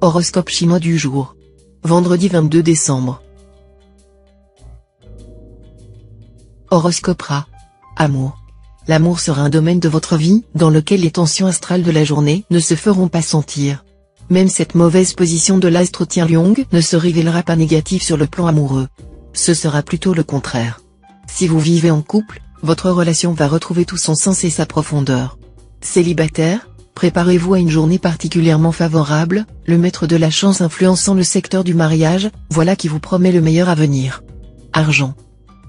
Horoscope chinois du jour. Vendredi 22 décembre. Horoscope Rat. Amour. L'amour sera un domaine de votre vie dans lequel les tensions astrales de la journée ne se feront pas sentir. Même cette mauvaise position de l'astre Tian Liong ne se révélera pas négative sur le plan amoureux. Ce sera plutôt le contraire. Si vous vivez en couple, votre relation va retrouver tout son sens et sa profondeur. Célibataire, préparez-vous à une journée particulièrement favorable, le maître de la chance influençant le secteur du mariage, voilà qui vous promet le meilleur avenir. Argent.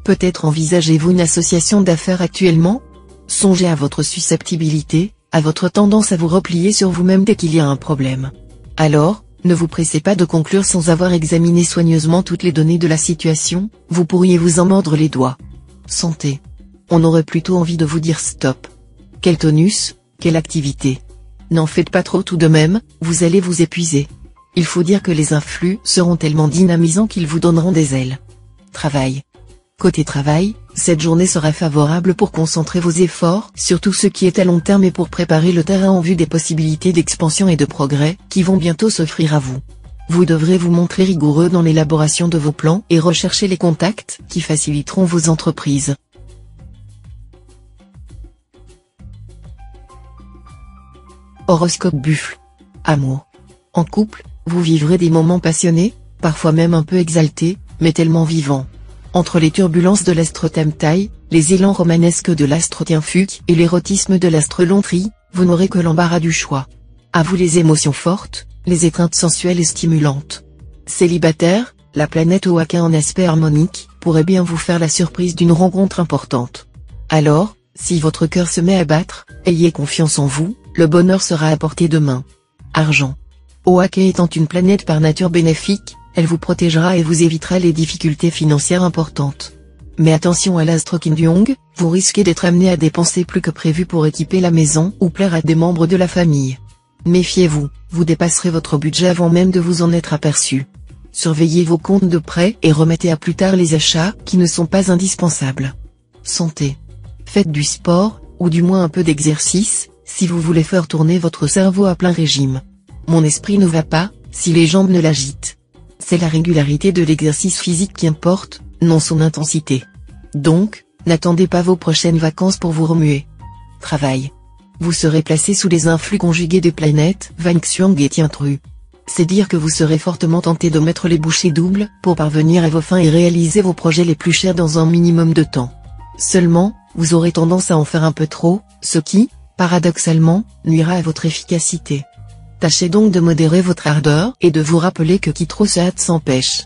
Peut-être envisagez-vous une association d'affaires actuellement? Songez à votre susceptibilité, à votre tendance à vous replier sur vous-même dès qu'il y a un problème. Alors, ne vous pressez pas de conclure sans avoir examiné soigneusement toutes les données de la situation, vous pourriez vous en mordre les doigts. Santé. On aurait plutôt envie de vous dire stop. Quel tonus, quelle activité. N'en faites pas trop tout de même, vous allez vous épuiser. Il faut dire que les influx seront tellement dynamisants qu'ils vous donneront des ailes. Travail. Côté travail, cette journée sera favorable pour concentrer vos efforts sur tout ce qui est à long terme et pour préparer le terrain en vue des possibilités d'expansion et de progrès qui vont bientôt s'offrir à vous. Vous devrez vous montrer rigoureux dans l'élaboration de vos plans et rechercher les contacts qui faciliteront vos entreprises. Horoscope Buffle. Amour. En couple, vous vivrez des moments passionnés, parfois même un peu exaltés, mais tellement vivants. Entre les turbulences de l'astre Tamtai, les élans romanesques de l'astre Tianfuc et l'érotisme de l'astre Lontri, vous n'aurez que l'embarras du choix. À vous les émotions fortes, les étreintes sensuelles et stimulantes. Célibataire, la planète Oaka en aspect harmonique, pourrait bien vous faire la surprise d'une rencontre importante. Alors, si votre cœur se met à battre, ayez confiance en vous, le bonheur sera à portée de main. Argent. Oaka étant une planète par nature bénéfique, elle vous protégera et vous évitera les difficultés financières importantes. Mais attention à l'astre Qin Duong, vous risquez d'être amené à dépenser plus que prévu pour équiper la maison ou plaire à des membres de la famille. Méfiez-vous, vous dépasserez votre budget avant même de vous en être aperçu. Surveillez vos comptes de prêt et remettez à plus tard les achats qui ne sont pas indispensables. Santé. Faites du sport, ou du moins un peu d'exercice, si vous voulez faire tourner votre cerveau à plein régime. Mon esprit ne va pas, si les jambes ne l'agitent. C'est la régularité de l'exercice physique qui importe, non son intensité. Donc, n'attendez pas vos prochaines vacances pour vous remuer. Travail. Vous serez placé sous les influx conjugués des planètes Vanxiang et Tiantru. C'est dire que vous serez fortement tenté de mettre les bouchées doubles pour parvenir à vos fins et réaliser vos projets les plus chers dans un minimum de temps. Seulement, vous aurez tendance à en faire un peu trop, ce qui, paradoxalement, nuira à votre efficacité. Tâchez donc de modérer votre ardeur et de vous rappeler que qui trop se hâte s'empêche.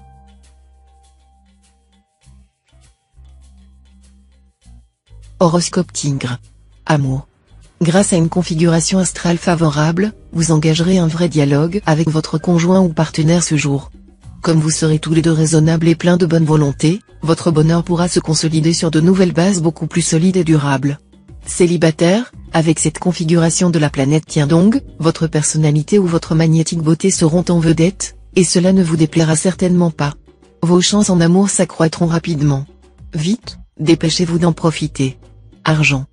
Horoscope Tigre. Amour. Grâce à une configuration astrale favorable, vous engagerez un vrai dialogue avec votre conjoint ou partenaire ce jour. Comme vous serez tous les deux raisonnables et pleins de bonne volonté, votre bonheur pourra se consolider sur de nouvelles bases beaucoup plus solides et durables. Célibataire, avec cette configuration de la planète Tiandong, votre personnalité ou votre magnétique beauté seront en vedette, et cela ne vous déplaira certainement pas. Vos chances en amour s'accroîtront rapidement. Vite, dépêchez-vous d'en profiter. Argent.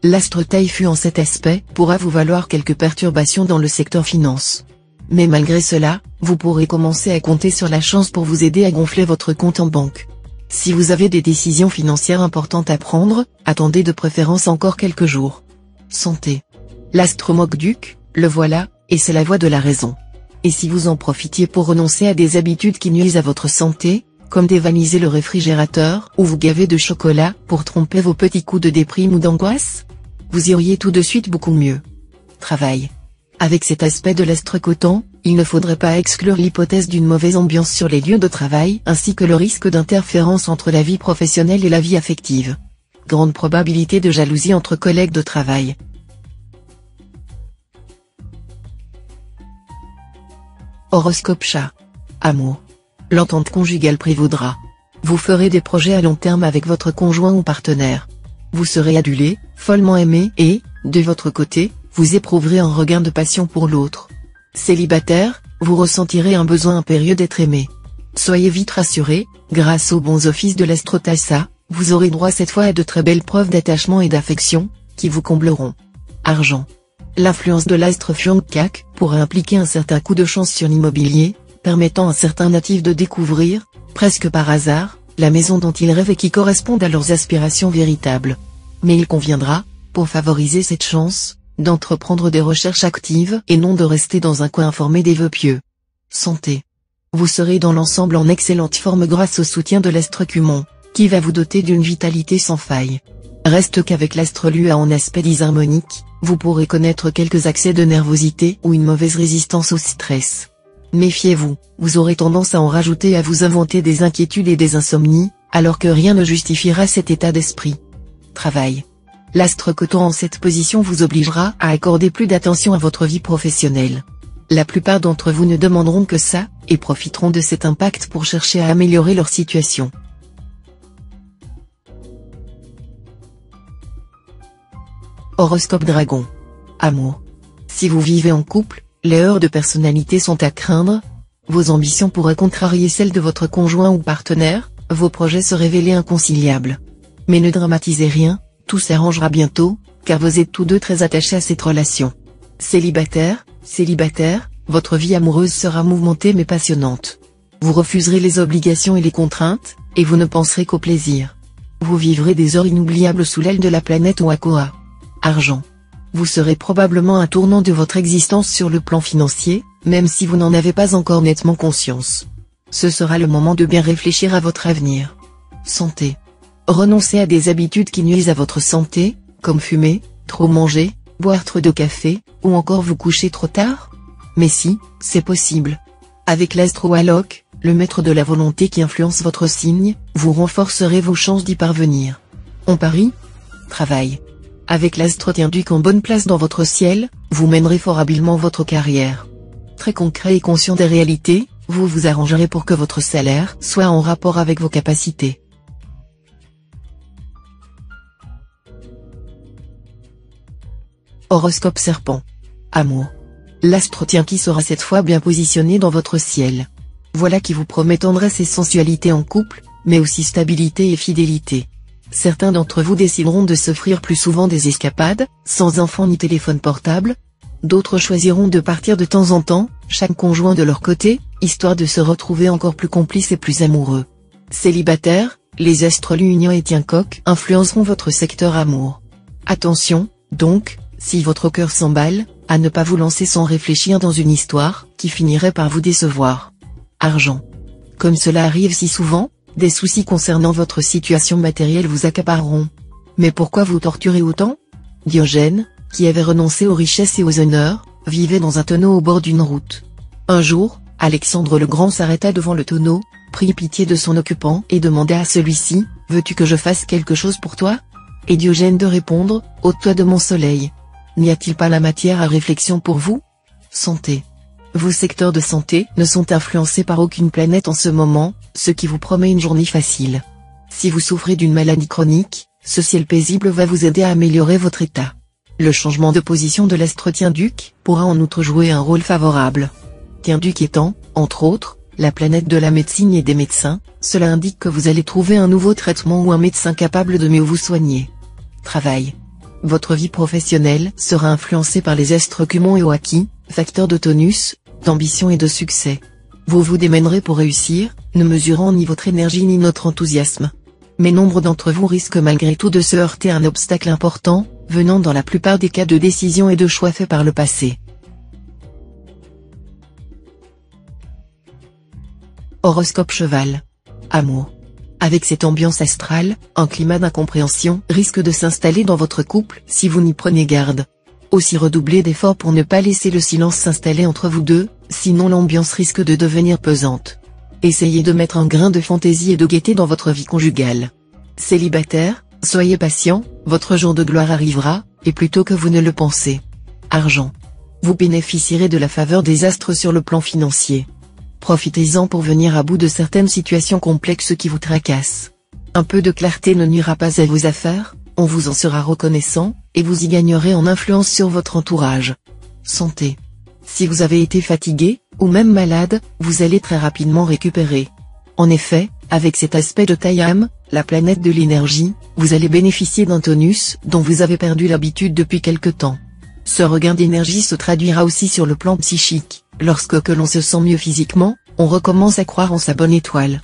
L'astre Taifu en cet aspect pourra vous valoir quelques perturbations dans le secteur finance. Mais malgré cela, vous pourrez commencer à compter sur la chance pour vous aider à gonfler votre compte en banque. Si vous avez des décisions financières importantes à prendre, attendez de préférence encore quelques jours. Santé. L'astre Mokduk, le voilà, et c'est la voie de la raison. Et si vous en profitiez pour renoncer à des habitudes qui nuisent à votre santé, comme dévaliser le réfrigérateur ou vous gaver de chocolat pour tromper vos petits coups de déprime ou d'angoisse, vous iriez tout de suite beaucoup mieux. Travail. Avec cet aspect de l'astre Coton, il ne faudrait pas exclure l'hypothèse d'une mauvaise ambiance sur les lieux de travail ainsi que le risque d'interférence entre la vie professionnelle et la vie affective. Grande probabilité de jalousie entre collègues de travail. Horoscope Chat. Amour. L'entente conjugale prévaudra. Vous ferez des projets à long terme avec votre conjoint ou partenaire. Vous serez adulé, follement aimé et, de votre côté, vous éprouverez un regain de passion pour l'autre. Célibataire, vous ressentirez un besoin impérieux d'être aimé. Soyez vite rassuré, grâce aux bons offices de l'astre Tassa, vous aurez droit cette fois à de très belles preuves d'attachement et d'affection, qui vous combleront. Argent. l'influence de l'astre Fuangkak pourrait impliquer un certain coup de chance sur l'immobilier, permettant à certains natifs de découvrir, presque par hasard, la maison dont ils rêvent et qui correspondent à leurs aspirations véritables. Mais il conviendra, pour favoriser cette chance, d'entreprendre des recherches actives et non de rester dans un coin informé des vœux pieux. Santé. Vous serez dans l'ensemble en excellente forme grâce au soutien de l'astre Cumon, qui va vous doter d'une vitalité sans faille. Reste qu'avec l'astre Lua en aspect disharmonique, vous pourrez connaître quelques accès de nervosité ou une mauvaise résistance au stress. Méfiez-vous, vous aurez tendance à en rajouter et à vous inventer des inquiétudes et des insomnies, alors que rien ne justifiera cet état d'esprit. Travail. L'astre Coton en cette position vous obligera à accorder plus d'attention à votre vie professionnelle. La plupart d'entre vous ne demanderont que ça, et profiteront de cet impact pour chercher à améliorer leur situation. Horoscope Dragon. Amour. Si vous vivez en couple, les heurts de personnalité sont à craindre. Vos ambitions pourraient contrarier celles de votre conjoint ou partenaire, vos projets se révéler inconciliables. Mais ne dramatisez rien, tout s'arrangera bientôt, car vous êtes tous deux très attachés à cette relation. Célibataire, votre vie amoureuse sera mouvementée mais passionnante. Vous refuserez les obligations et les contraintes, et vous ne penserez qu'au plaisir. Vous vivrez des heures inoubliables sous l'aile de la planète Oakoa. Argent. Vous serez probablement un tournant de votre existence sur le plan financier, même si vous n'en avez pas encore nettement conscience. Ce sera le moment de bien réfléchir à votre avenir. Santé. Renoncez à des habitudes qui nuisent à votre santé, comme fumer, trop manger, boire trop de café, ou encore vous coucher trop tard. Mais si, c'est possible. Avec l'astre Walok, le maître de la volonté qui influence votre signe, vous renforcerez vos chances d'y parvenir. On parie. Travail. Avec l'astre Tienduc en bonne place dans votre ciel, vous mènerez fort habilement votre carrière. Très concret et conscient des réalités, vous vous arrangerez pour que votre salaire soit en rapport avec vos capacités. Horoscope Serpent. Amour. L'astre Tien qui sera cette fois bien positionné dans votre ciel. Voilà qui vous promet tendresse et sensualité en couple, mais aussi stabilité et fidélité. Certains d'entre vous décideront de s'offrir plus souvent des escapades, sans enfants ni téléphone portable. D'autres choisiront de partir de temps en temps, chaque conjoint de leur côté, histoire de se retrouver encore plus complices et plus amoureux. Célibataire, les astres Luignan et Tiencoq influenceront votre secteur amour. Attention, donc, si votre cœur s'emballe, à ne pas vous lancer sans réfléchir dans une histoire qui finirait par vous décevoir. Argent. Comme cela arrive si souvent, des soucis concernant votre situation matérielle vous accapareront. Mais pourquoi vous torturer autant? Diogène, qui avait renoncé aux richesses et aux honneurs, vivait dans un tonneau au bord d'une route. Un jour, Alexandre le Grand s'arrêta devant le tonneau, prit pitié de son occupant et demanda à celui-ci, « Veux-tu que je fasse quelque chose pour toi ?» Et Diogène de répondre, « Ôte-toi de mon soleil. N'y a-t-il pas la matière à réflexion pour vous? » Santé. Vos secteurs de santé ne sont influencés par aucune planète en ce moment, ce qui vous promet une journée facile. Si vous souffrez d'une maladie chronique, ce ciel paisible va vous aider à améliorer votre état. Le changement de position de l'astre Tienduc pourra en outre jouer un rôle favorable. Tienduc étant, entre autres, la planète de la médecine et des médecins, cela indique que vous allez trouver un nouveau traitement ou un médecin capable de mieux vous soigner. Travail. Votre vie professionnelle sera influencée par les astres Cumon et Oaki, facteurs de tonus, d'ambition et de succès. Vous vous démènerez pour réussir, ne mesurant ni votre énergie ni notre enthousiasme. Mais nombre d'entre vous risquent malgré tout de se heurter à un obstacle important, venant dans la plupart des cas de décisions et de choix faits par le passé. Horoscope Cheval. Amour. Avec cette ambiance astrale, un climat d'incompréhension risque de s'installer dans votre couple si vous n'y prenez garde. Aussi redoublez d'efforts pour ne pas laisser le silence s'installer entre vous deux, sinon l'ambiance risque de devenir pesante. Essayez de mettre un grain de fantaisie et de gaieté dans votre vie conjugale. Célibataire, soyez patient, votre jour de gloire arrivera, et plus tôt que vous ne le pensez. Argent. Vous bénéficierez de la faveur des astres sur le plan financier. Profitez-en pour venir à bout de certaines situations complexes qui vous tracassent. Un peu de clarté ne nuira pas à vos affaires, on vous en sera reconnaissant, et vous y gagnerez en influence sur votre entourage. Santé. Si vous avez été fatigué, ou même malade, vous allez très rapidement récupérer. En effet, avec cet aspect de Tayam, la planète de l'énergie, vous allez bénéficier d'un tonus dont vous avez perdu l'habitude depuis quelque temps. Ce regain d'énergie se traduira aussi sur le plan psychique. Lorsque que l'on se sent mieux physiquement, on recommence à croire en sa bonne étoile.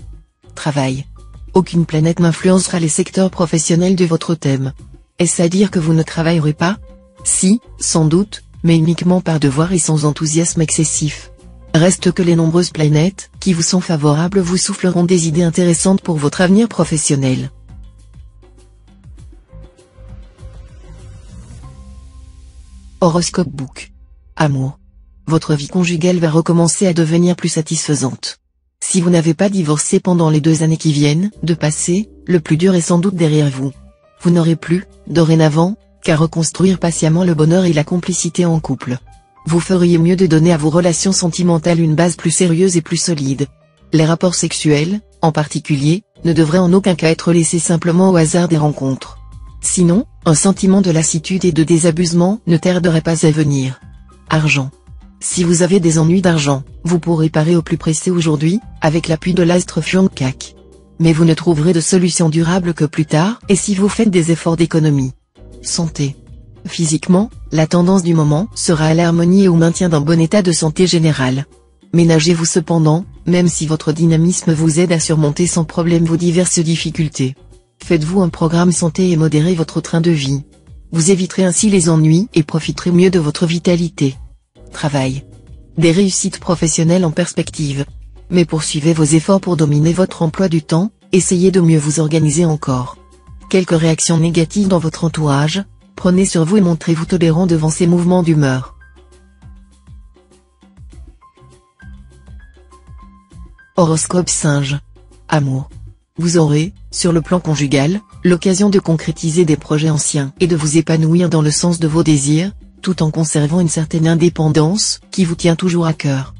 Travail. Aucune planète n'influencera les secteurs professionnels de votre thème. Est-ce à dire que vous ne travaillerez pas? Si, sans doute, mais uniquement par devoir et sans enthousiasme excessif. Reste que les nombreuses planètes, qui vous sont favorables, vous souffleront des idées intéressantes pour votre avenir professionnel. Horoscope Book. Amour. Votre vie conjugale va recommencer à devenir plus satisfaisante. Si vous n'avez pas divorcé pendant les 2 années qui viennent de passer, le plus dur est sans doute derrière vous. Vous n'aurez plus, dorénavant, qu'à reconstruire patiemment le bonheur et la complicité en couple. Vous feriez mieux de donner à vos relations sentimentales une base plus sérieuse et plus solide. Les rapports sexuels, en particulier, ne devraient en aucun cas être laissés simplement au hasard des rencontres. Sinon, un sentiment de lassitude et de désabusement ne tarderait pas à venir. Argent. Si vous avez des ennuis d'argent, vous pourrez parer au plus pressé aujourd'hui, avec l'appui de l'astre Fuancak. Mais vous ne trouverez de solution durable que plus tard, et si vous faites des efforts d'économie. Santé. Physiquement, la tendance du moment sera à l'harmonie et au maintien d'un bon état de santé général. Ménagez-vous cependant, même si votre dynamisme vous aide à surmonter sans problème vos diverses difficultés. Faites-vous un programme santé et modérez votre train de vie. Vous éviterez ainsi les ennuis et profiterez mieux de votre vitalité. Travail. Des réussites professionnelles en perspective. Mais poursuivez vos efforts pour dominer votre emploi du temps, essayez de mieux vous organiser encore. Quelques réactions négatives dans votre entourage, prenez sur vous et montrez-vous tolérant devant ces mouvements d'humeur. Horoscope Singe. Amour. Vous aurez, sur le plan conjugal, l'occasion de concrétiser des projets anciens et de vous épanouir dans le sens de vos désirs, tout en conservant une certaine indépendance qui vous tient toujours à cœur.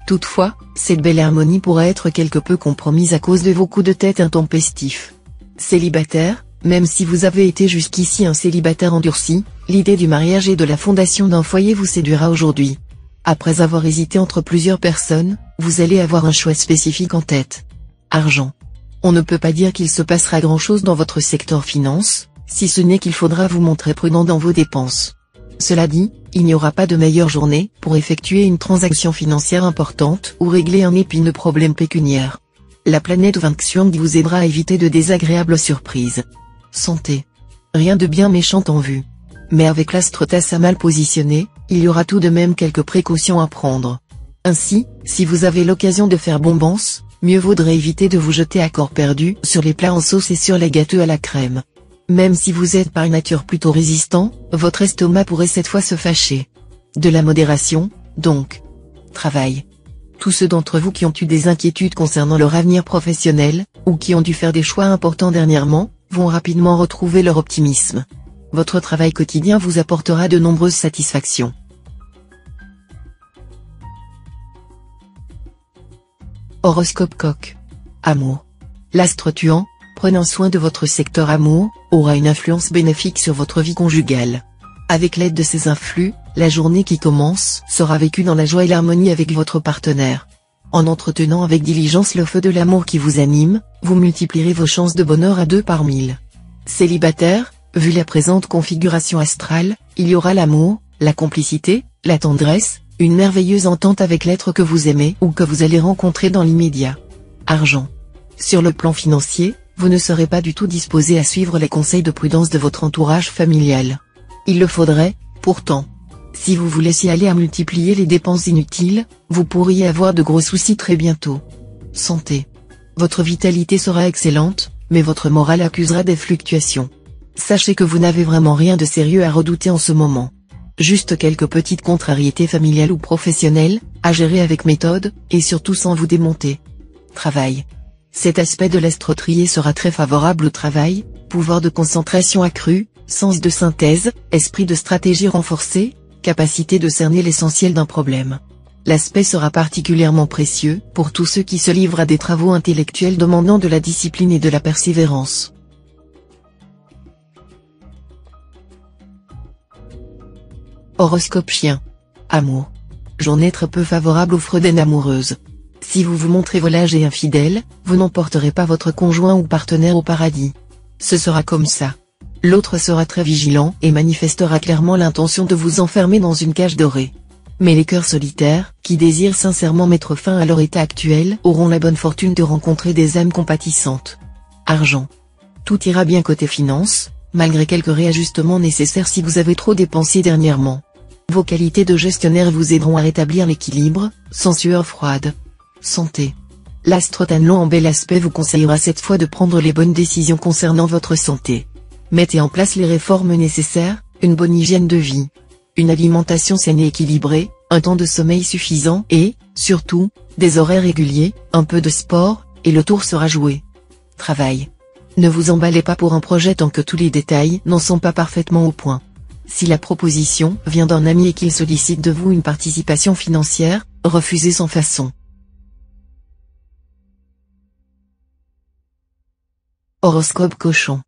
Toutefois, cette belle harmonie pourra être quelque peu compromise à cause de vos coups de tête intempestifs. Célibataire, même si vous avez été jusqu'ici un célibataire endurci, l'idée du mariage et de la fondation d'un foyer vous séduira aujourd'hui. Après avoir hésité entre plusieurs personnes, vous allez avoir un choix spécifique en tête. Argent. On ne peut pas dire qu'il se passera grand-chose dans votre secteur finance, si ce n'est qu'il faudra vous montrer prudent dans vos dépenses. Cela dit, il n'y aura pas de meilleure journée pour effectuer une transaction financière importante ou régler un épineux problème pécuniaire. La planète Wang vous aidera à éviter de désagréables surprises. Santé. Rien de bien méchant en vue. Mais avec l'astre Tasse mal positionné, il y aura tout de même quelques précautions à prendre. Ainsi, si vous avez l'occasion de faire bombance, mieux vaudrait éviter de vous jeter à corps perdu sur les plats en sauce et sur les gâteaux à la crème. Même si vous êtes par nature plutôt résistant, votre estomac pourrait cette fois se fâcher. De la modération, donc. Travail. Tous ceux d'entre vous qui ont eu des inquiétudes concernant leur avenir professionnel, ou qui ont dû faire des choix importants dernièrement, vont rapidement retrouver leur optimisme. Votre travail quotidien vous apportera de nombreuses satisfactions. Horoscope Coq. Amour. L'astre tuant, prenant soin de votre secteur amour, aura une influence bénéfique sur votre vie conjugale. Avec l'aide de ces influx, la journée qui commence sera vécue dans la joie et l'harmonie avec votre partenaire. En entretenant avec diligence le feu de l'amour qui vous anime, vous multiplierez vos chances de bonheur à 2 par 1000. Célibataire, vu la présente configuration astrale, il y aura l'amour, la complicité, la tendresse, une merveilleuse entente avec l'être que vous aimez ou que vous allez rencontrer dans l'immédiat. Argent. Sur le plan financier, vous ne serez pas du tout disposé à suivre les conseils de prudence de votre entourage familial. Il le faudrait, pourtant. Si vous vous laissiez aller à multiplier les dépenses inutiles, vous pourriez avoir de gros soucis très bientôt. Santé. Votre vitalité sera excellente, mais votre morale accusera des fluctuations. Sachez que vous n'avez vraiment rien de sérieux à redouter en ce moment. Juste quelques petites contrariétés familiales ou professionnelles, à gérer avec méthode, et surtout sans vous démonter. Travail. Cet aspect de l'astre trié sera très favorable au travail, pouvoir de concentration accru, sens de synthèse, esprit de stratégie renforcé, capacité de cerner l'essentiel d'un problème. L'aspect sera particulièrement précieux pour tous ceux qui se livrent à des travaux intellectuels demandant de la discipline et de la persévérance. Horoscope Chien. Amour. Journée très peu favorable aux freudaines amoureuses. Si vous vous montrez volage et infidèle, vous n'emporterez pas votre conjoint ou partenaire au paradis. Ce sera comme ça. L'autre sera très vigilant et manifestera clairement l'intention de vous enfermer dans une cage dorée. Mais les cœurs solitaires, qui désirent sincèrement mettre fin à leur état actuel, auront la bonne fortune de rencontrer des âmes compatissantes. Argent. Tout ira bien côté finances, malgré quelques réajustements nécessaires si vous avez trop dépensé dernièrement. Vos qualités de gestionnaire vous aideront à rétablir l'équilibre, sans sueur froide. Santé. L'astre Tanlon en bel aspect vous conseillera cette fois de prendre les bonnes décisions concernant votre santé. Mettez en place les réformes nécessaires, une bonne hygiène de vie, une alimentation saine et équilibrée, un temps de sommeil suffisant et, surtout, des horaires réguliers, un peu de sport, et le tour sera joué. Travail. Ne vous emballez pas pour un projet tant que tous les détails n'en sont pas parfaitement au point. Si la proposition vient d'un ami et qu'il sollicite de vous une participation financière, refusez sans façon. Horoscope Cochon.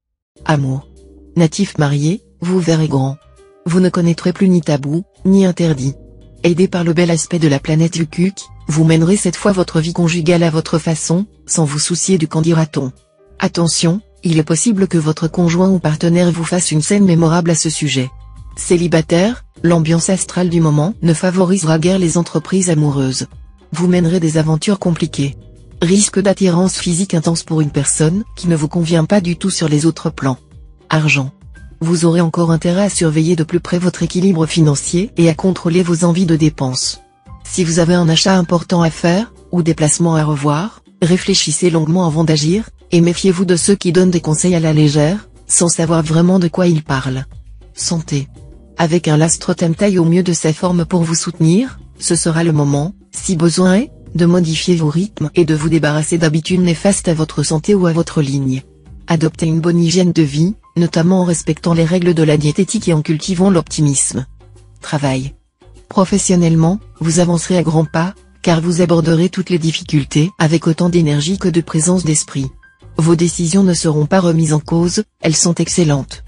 Amour. Natif marié, vous verrez grand. Vous ne connaîtrez plus ni tabou, ni interdit. Aidé par le bel aspect de la planète Ukuk, vous mènerez cette fois votre vie conjugale à votre façon, sans vous soucier du qu'en dira-t-on. Attention, il est possible que votre conjoint ou partenaire vous fasse une scène mémorable à ce sujet. Célibataire, l'ambiance astrale du moment ne favorisera guère les entreprises amoureuses. Vous mènerez des aventures compliquées. Risque d'attirance physique intense pour une personne qui ne vous convient pas du tout sur les autres plans. Argent. Vous aurez encore intérêt à surveiller de plus près votre équilibre financier et à contrôler vos envies de dépenses. Si vous avez un achat important à faire, ou des placements à revoir, réfléchissez longuement avant d'agir, et méfiez-vous de ceux qui donnent des conseils à la légère, sans savoir vraiment de quoi ils parlent. Santé. Avec un l'astre-thème taille au mieux de sa forme pour vous soutenir, ce sera le moment, si besoin est, de modifier vos rythmes et de vous débarrasser d'habitudes néfastes à votre santé ou à votre ligne. Adoptez une bonne hygiène de vie, notamment en respectant les règles de la diététique et en cultivant l'optimisme. Travail. Professionnellement, vous avancerez à grands pas, car vous aborderez toutes les difficultés avec autant d'énergie que de présence d'esprit. Vos décisions ne seront pas remises en cause, elles sont excellentes.